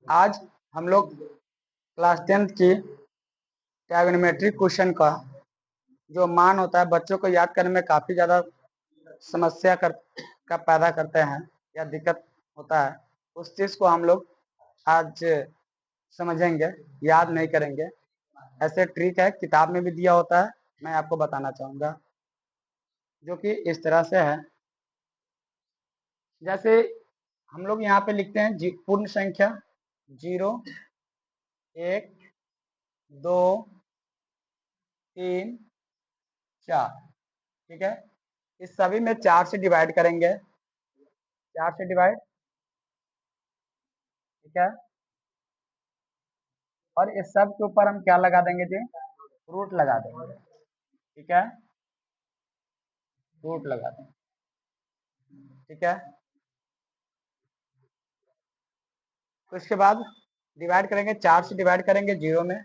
आज हम लोग क्लास 10th की ट्रिग्नोमेट्रिक क्वेश्चन का जो मान होता है बच्चों को याद करने में काफ़ी ज़्यादा समस्या का पैदा करते हैं या दिक्कत होता है, उस चीज़ को हम लोग आज समझेंगे, याद नहीं करेंगे। ऐसे ट्रिक है, किताब में भी दिया होता है, मैं आपको बताना चाहूँगा, जो कि इस तरह से है। जैसे हम लोग यहाँ पे लिखते हैं पूर्ण संख्या 0, 1, 2, 3, 4, ठीक है। इस सभी में 4 से डिवाइड करेंगे, 4 से डिवाइड, ठीक है। और इस सब के ऊपर हम क्या लगा देंगे जी? रूट लगा देंगे, ठीक है। रूट लगा देंगे, ठीक है। तो इसके बाद डिवाइड करेंगे, 4 से डिवाइड करेंगे 0 में,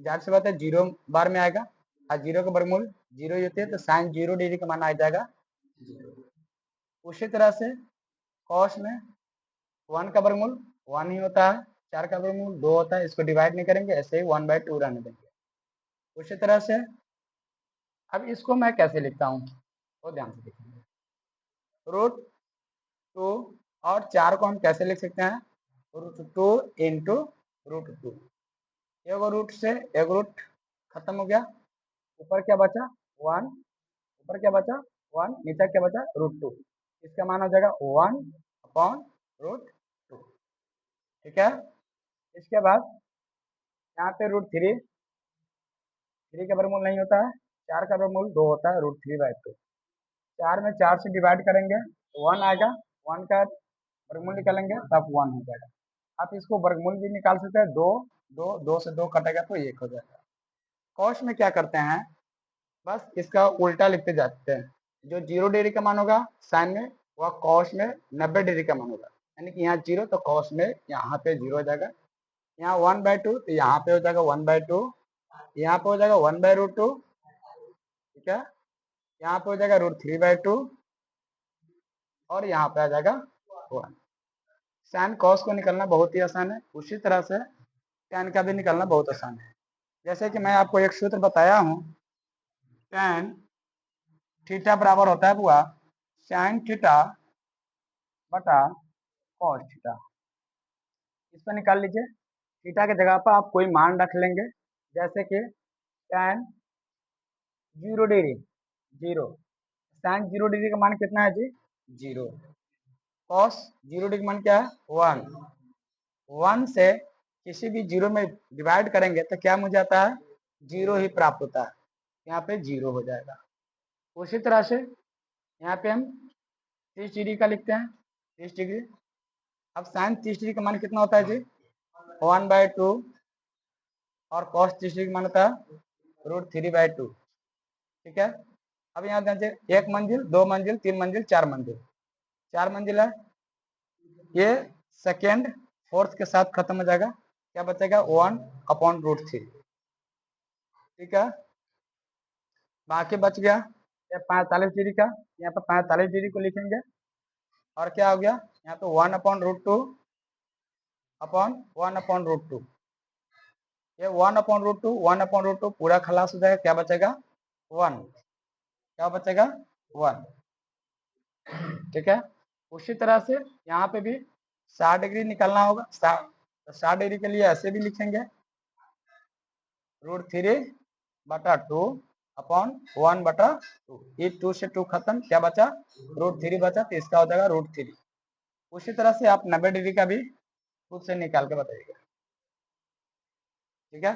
जाहिर सी बात है 0 बार में आएगा और 0 का वर्गमूल 0 ही होती है, तो साइन 0 डिग्री का मान आ जाएगा 0। उसी तरह से कॉस में 1 का वर्गमूल 1 ही होता है, 4 का वर्गमूल 2 होता है, इसको डिवाइड नहीं करेंगे, ऐसे ही 1/2 रहने देंगे। उसी तरह से अब इसको मैं कैसे लिखता हूँ तो ध्यान से देखेंगे। √2 और 4 को हम कैसे लिख सकते हैं? √2 इंटू √2। एक रूट से एक रूट खत्म हो गया, ऊपर क्या बचा? 1, ऊपर क्या बचा? 1, नीचे क्या बचा? √2। इसका मान हो जाएगा 1/√2, ठीक है। इसके बाद यहाँ पे √3, 3 का वर्गमूल नहीं होता है, 4 का वर्गमूल 2 होता है, √3/2। 4 में 4 से डिवाइड करेंगे तो 1 आएगा, 1 का वर्गमूल निकालेंगे तब 1 हो जाएगा। आप इसको वर्गमूल भी निकाल सकते हैं, 2, 2, 2 से 2 कटेगा तो 1 हो जाएगा। कॉस में क्या करते हैं, बस इसका उल्टा लिखते जाते हैं। जो 0 डिग्री का मान होगा साइन में, वह कॉस में 90 डिग्री का मान होगा, यानी कि यहाँ 0 तो कॉस में यहाँ पे 0 हो जाएगा। यहाँ 1/2 तो यहाँ पे हो जाएगा 1/2, यहाँ पे हो जाएगा 1/√2, ठीक है। यहाँ पे हो जाएगा √3/2 और यहाँ पे आ जाएगा 1। साइन कॉस को निकलना बहुत ही आसान है, उसी तरह से tan का भी निकलना बहुत आसान है। जैसे कि मैं आपको एक सूत्र बताया हूँ, tan थीटा बराबर होता है बुआ sin थीटा बटा cos थीटा। इसको निकाल लीजिए, थीटा की जगह पर आप कोई मान रख लेंगे, जैसे कि tan 0 डिग्री 0, sin 0 डिग्री का मान कितना है जी? 0। cos 0 डिग्री मान क्या है? 1। 1 से किसी भी 0 में डिवाइड करेंगे तो क्या मुझे आता है? 0 ही प्राप्त होता है, यहाँ पे 0 हो जाएगा। उसी तरह से यहाँ पे हम 30 डिग्री का लिखते हैं, 30 डिग्री। अब साइन 30 डिग्री का मान कितना होता है जी? 1/2 और कॉस 30 डिग्री का मान होता है √3/2, ठीक है। अब यहाँ देखिए 1 मंजिल, 2 मंजिल, 3 मंजिल, 4 मंजिल, 4 मंजिल है, ये सेकेंड फोर्थ के साथ खत्म हो जाएगा, क्या बचेगा? 1/√3, ठीक है। बाकी बच गया ये 45 डिग्री का, यहाँ पर 45 डिग्री को लिखेंगे और क्या हो गया? यहाँ पे 1/√2 अपॉन 1/√2, ये 1/√2 1/√2 पूरा खलास हो जाएगा, क्या बचेगा? 1, क्या बचेगा? 1, ठीक है। उसी तरह से यहाँ पे भी 60 डिग्री निकालना होगा, 60 डिग्री के लिए ऐसे भी लिखेंगे, √3/2 अपॉन 1/2, ये 2 से 2 खत्म, क्या बचा? √3 बचा, तो इसका हो जाएगा √3। उसी तरह से आप 90 डिग्री का भी खुद से निकाल के बताइएगा, ठीक है।